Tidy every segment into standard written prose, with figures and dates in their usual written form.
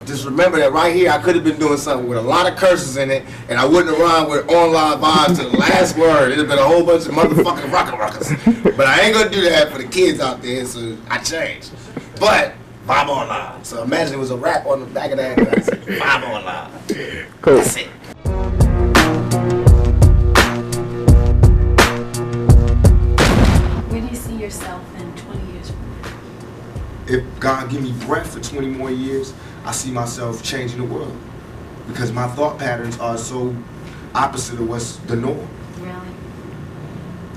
just remember that right here, I could have been doing something with a lot of curses in it, and I wouldn't have rhymed with online vibes to the last word. It'd have been a whole bunch of motherfucking rockers. But I ain't gonna do that for the kids out there, so I changed. But vibe online. So imagine it was a rap on the back of that. Vibe online. Cool. That's it. Where do you see yourself in 20 years from now? If God give me breath for 20 more years, I see myself changing the world. Because my thought patterns are so opposite of what's the norm. Really?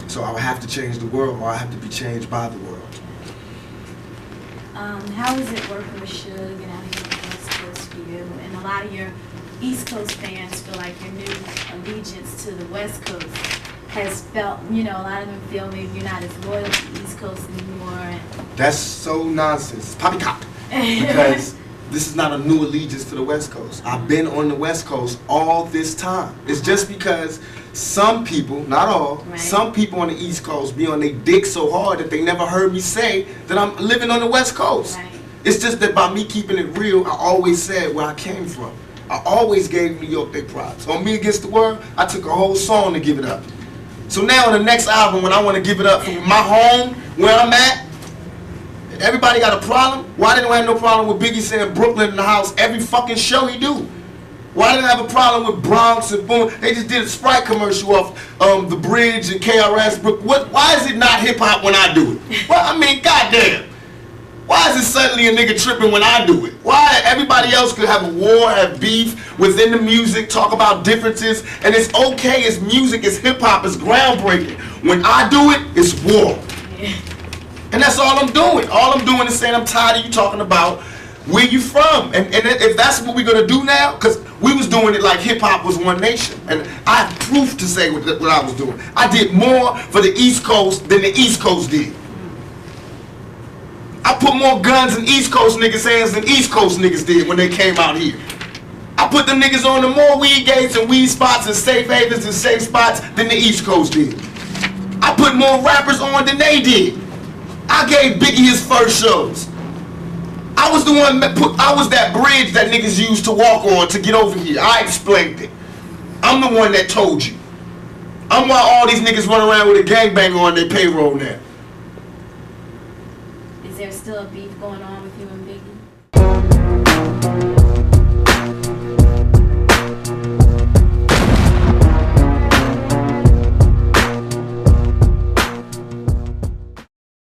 So I would have to change the world, or I have to be changed by the world. How is it working with Suge and out here on the West Coast for you? And a lot of your East Coast fans feel like your new allegiance to the West Coast has felt, you know, a lot of them feel maybe you're not as loyal to the East Coast anymore. And That's so nonsense. Poppycock. Because this is not a new allegiance to the West Coast. I've been on the West Coast all this time. It's just because some people, not all, Right. some people on the East Coast be on their dick so hard that they never heard me say that I'm living on the West Coast. Right. It's just that by me keeping it real, I always said where I came from. I always gave New York their props. On Me Against the World, I took a whole song to give it up. So now on the next album, when I want to give it up for my home, where I'm at, everybody got a problem? Why didn't I have no problem with Biggie saying Brooklyn in the house every fucking show he do? Why didn't I have a problem with Bronx and Boom? They just did a Sprite commercial off The Bridge and KRS. Why is it not hip hop when I do it? Well, I mean, goddamn. Why is it suddenly a nigga tripping when I do it? Why everybody else could have a war, have beef within the music, talk about differences, and it's okay, it's music, it's hip hop, it's groundbreaking. When I do it, it's war. And that's all I'm doing. All I'm doing is saying I'm tired of you talking about where you from. And if that's what we're gonna do now, because we was doing it like hip hop was one nation. And I have proof to say what I was doing. I did more for the East Coast than the East Coast did. I put more guns in East Coast niggas' hands than East Coast niggas did when they came out here. I put them niggas on the more weed gates and weed spots and safe havens and safe spots than the East Coast did. I put more rappers on than they did. I gave Biggie his first shows. I was the one that I was that bridge that niggas used to walk on to get over here. I explained it. I'm the one that told you. I'm why all these niggas run around with a gangbanger on their payroll now. is there still a beef going on with you and Biggie?